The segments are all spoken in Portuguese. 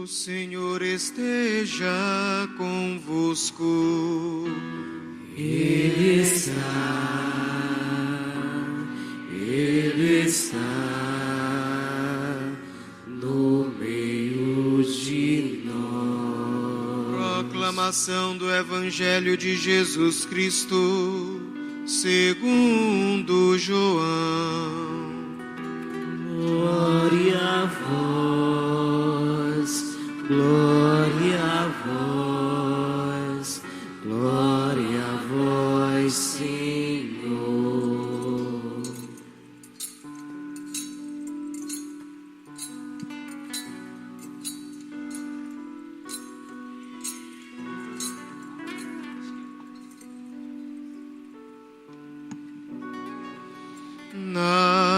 O Senhor esteja convosco. Ele está no meio de nós. Proclamação do Evangelho de Jesus Cristo, segundo João. Glória a vós, glória a vós, glória a vós, Senhor.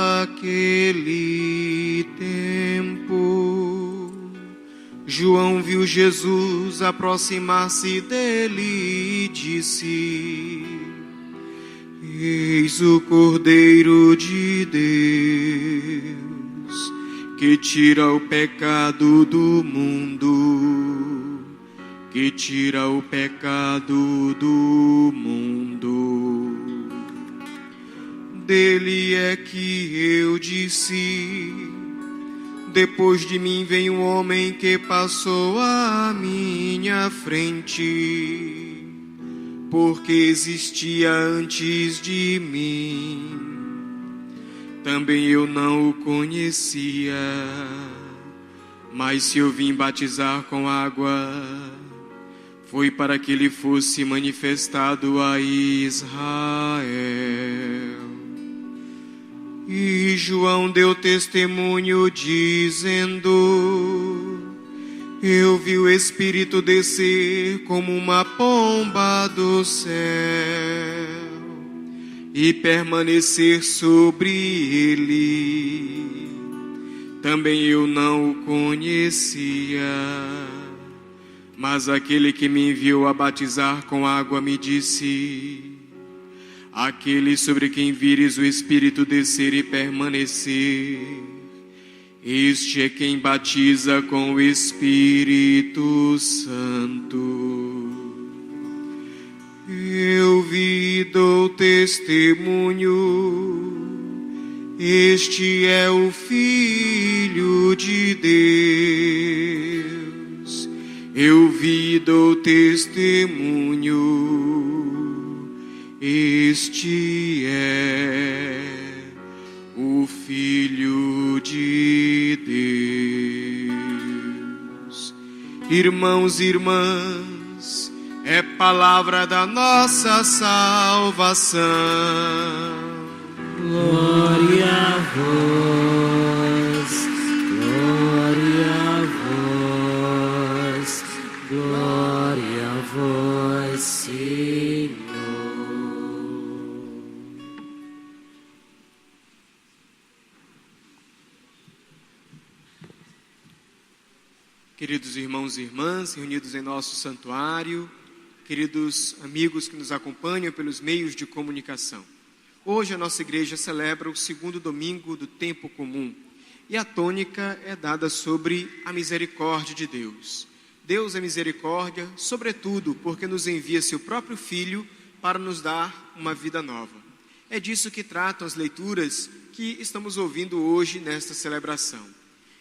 Naquele tempo, João viu Jesus aproximar-se dele e disse: Eis o Cordeiro de Deus, que tira o pecado do mundo, que tira o pecado do mundo. Dele é que eu disse: depois de mim vem um homem que passou à minha frente, porque existia antes de mim. Também eu não o conhecia, mas se eu vim batizar com água, foi para que ele fosse manifestado a Israel. E João deu testemunho dizendo: eu vi o Espírito descer como uma pomba do céu e permanecer sobre ele. Também eu não o conhecia, mas aquele que me enviou a batizar com água me disse: aquele sobre quem vires o Espírito descer e permanecer, este é quem batiza com o Espírito Santo. Eu vi e dou testemunho, este é o Filho de Deus. Eu vi e dou testemunho, este é o Filho de Deus. Irmãos e irmãs, é palavra da nossa salvação. Glória a vós, glória a vós, glória a vós, Senhor. Queridos irmãos e irmãs, reunidos em nosso santuário, queridos amigos que nos acompanham pelos meios de comunicação. Hoje a nossa igreja celebra o segundo domingo do tempo comum e a tônica é dada sobre a misericórdia de Deus. Deus é misericórdia, sobretudo porque nos envia seu próprio Filho para nos dar uma vida nova. É disso que tratam as leituras que estamos ouvindo hoje nesta celebração.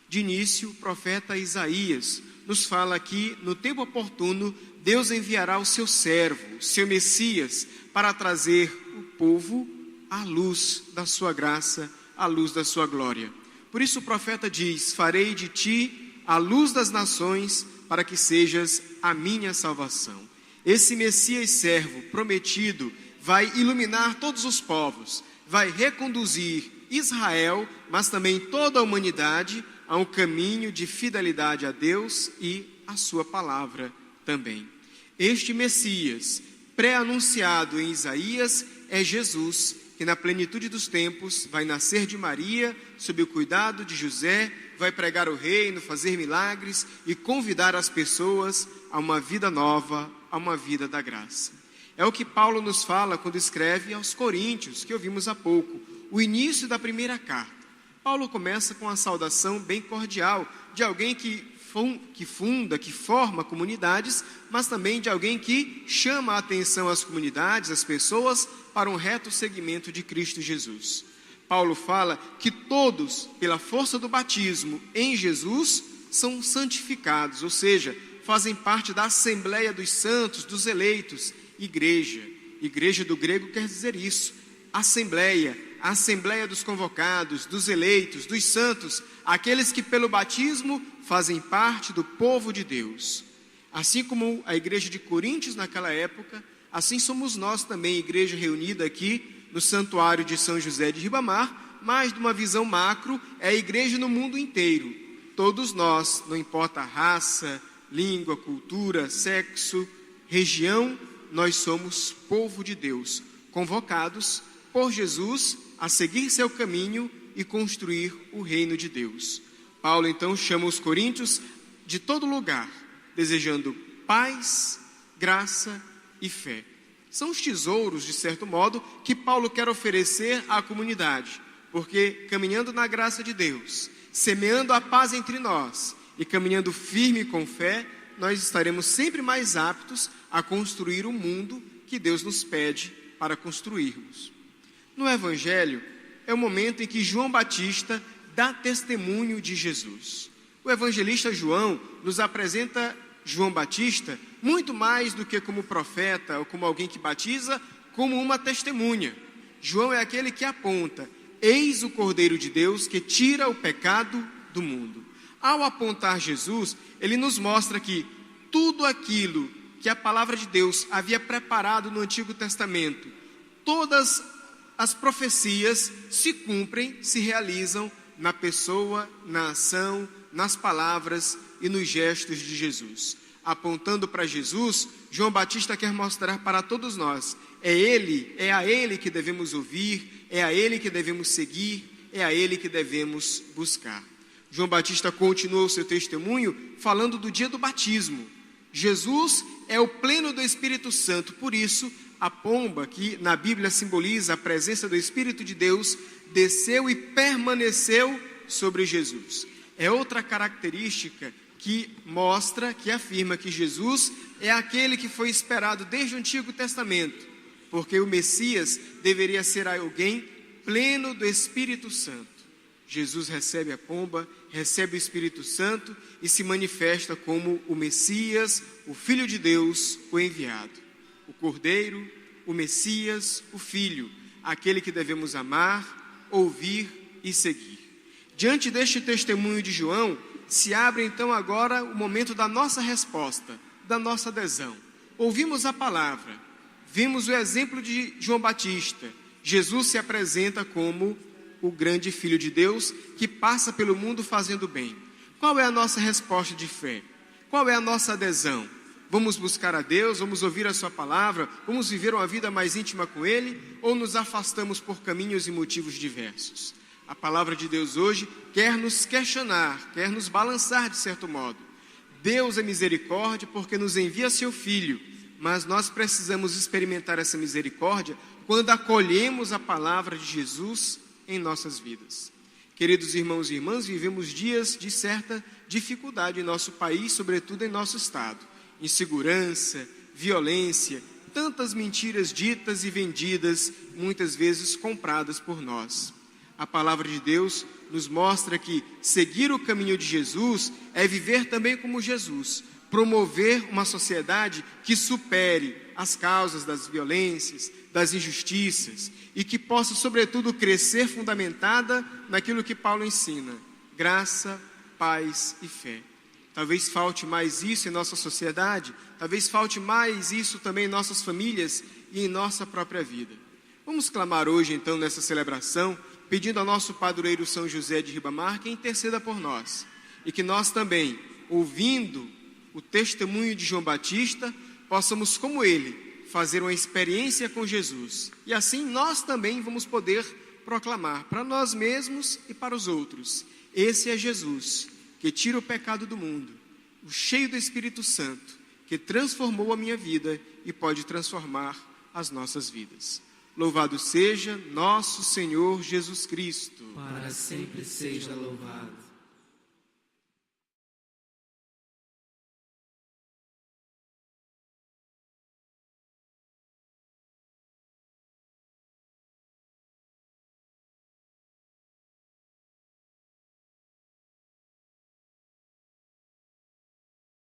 De início, o profeta Isaías nos fala que, no tempo oportuno, Deus enviará o seu servo, o seu Messias, para trazer o povo à luz da sua graça, à luz da sua glória. Por isso o profeta diz: farei de ti a luz das nações, para que sejas a minha salvação. Esse Messias servo prometido vai iluminar todos os povos, vai reconduzir Israel, mas também toda a humanidade, a um caminho de fidelidade a Deus e a sua palavra também. Este Messias, pré-anunciado em Isaías, é Jesus, que na plenitude dos tempos vai nascer de Maria, sob o cuidado de José, vai pregar o reino, fazer milagres e convidar as pessoas a uma vida nova, a uma vida da graça. É o que Paulo nos fala quando escreve aos Coríntios, que ouvimos há pouco, o início da primeira carta. Paulo começa com uma saudação bem cordial de alguém que funda, que forma comunidades, mas também de alguém que chama a atenção às comunidades, às pessoas, para um reto seguimento de Cristo Jesus. Paulo fala que todos, pela força do batismo em Jesus, são santificados, ou seja, fazem parte da Assembleia dos Santos, dos eleitos, igreja. Igreja do grego quer dizer isso, Assembleia, a Assembleia dos convocados, dos eleitos, dos santos, aqueles que pelo batismo fazem parte do povo de Deus. Assim como a igreja de Coríntios naquela época, assim somos nós também, igreja reunida aqui no Santuário de São José de Ribamar, mas de uma visão macro, é a igreja no mundo inteiro. Todos nós, não importa a raça, língua, cultura, sexo, região, nós somos povo de Deus, convocados por Jesus a seguir seu caminho e construir o reino de Deus. Paulo então chama os coríntios de todo lugar, desejando paz, graça e fé. São os tesouros, de certo modo, que Paulo quer oferecer à comunidade, porque caminhando na graça de Deus, semeando a paz entre nós e caminhando firme com fé, nós estaremos sempre mais aptos a construir o mundo que Deus nos pede para construirmos. No Evangelho, é o momento em que João Batista dá testemunho de Jesus. O evangelista João nos apresenta João Batista muito mais do que como profeta ou como alguém que batiza, como uma testemunha. João é aquele que aponta: eis o Cordeiro de Deus que tira o pecado do mundo. Ao apontar Jesus, ele nos mostra que tudo aquilo que a palavra de Deus havia preparado no Antigo Testamento, todas as profecias se cumprem, se realizam na pessoa, na ação, nas palavras e nos gestos de Jesus. Apontando para Jesus, João Batista quer mostrar para todos nós: é a Ele que devemos ouvir, é a Ele que devemos seguir, é a Ele que devemos buscar. João Batista continua o seu testemunho falando do dia do batismo. Jesus é o pleno do Espírito Santo, por isso a pomba, que na Bíblia simboliza a presença do Espírito de Deus, desceu e permaneceu sobre Jesus. É outra característica que mostra, que afirma que Jesus é aquele que foi esperado desde o Antigo Testamento, porque o Messias deveria ser alguém pleno do Espírito Santo. Jesus recebe a pomba, recebe o Espírito Santo e se manifesta como o Messias, o Filho de Deus, o enviado. O Cordeiro, o Messias, o Filho, aquele que devemos amar, ouvir e seguir. Diante deste testemunho de João, se abre então agora o momento da nossa resposta, da nossa adesão. Ouvimos a palavra, vimos o exemplo de João Batista. Jesus se apresenta como o grande Filho de Deus que passa pelo mundo fazendo bem. Qual é a nossa resposta de fé? Qual é a nossa adesão? Vamos buscar a Deus, vamos ouvir a sua palavra, vamos viver uma vida mais íntima com Ele, ou nos afastamos por caminhos e motivos diversos? A palavra de Deus hoje quer nos questionar, quer nos balançar de certo modo. Deus é misericórdia porque nos envia seu Filho, mas nós precisamos experimentar essa misericórdia quando acolhemos a palavra de Jesus em nossas vidas. Queridos irmãos e irmãs, vivemos dias de certa dificuldade em nosso país, sobretudo em nosso estado. Insegurança, violência, tantas mentiras ditas e vendidas, muitas vezes compradas por nós. A palavra de Deus nos mostra que seguir o caminho de Jesus é viver também como Jesus, promover uma sociedade que supere as causas das violências, das injustiças e que possa, sobretudo, crescer fundamentada naquilo que Paulo ensina: graça, paz e fé. Talvez falte mais isso em nossa sociedade, talvez falte mais isso também em nossas famílias e em nossa própria vida. Vamos clamar hoje, então, nessa celebração, pedindo ao nosso padroeiro São José de Ribamar que interceda por nós e que nós também, ouvindo o testemunho de João Batista, possamos, como ele, fazer uma experiência com Jesus. E assim nós também vamos poder proclamar para nós mesmos e para os outros: esse é Jesus, que tira o pecado do mundo, o cheio do Espírito Santo, que transformou a minha vida e pode transformar as nossas vidas. Louvado seja nosso Senhor Jesus Cristo. Para sempre seja louvado.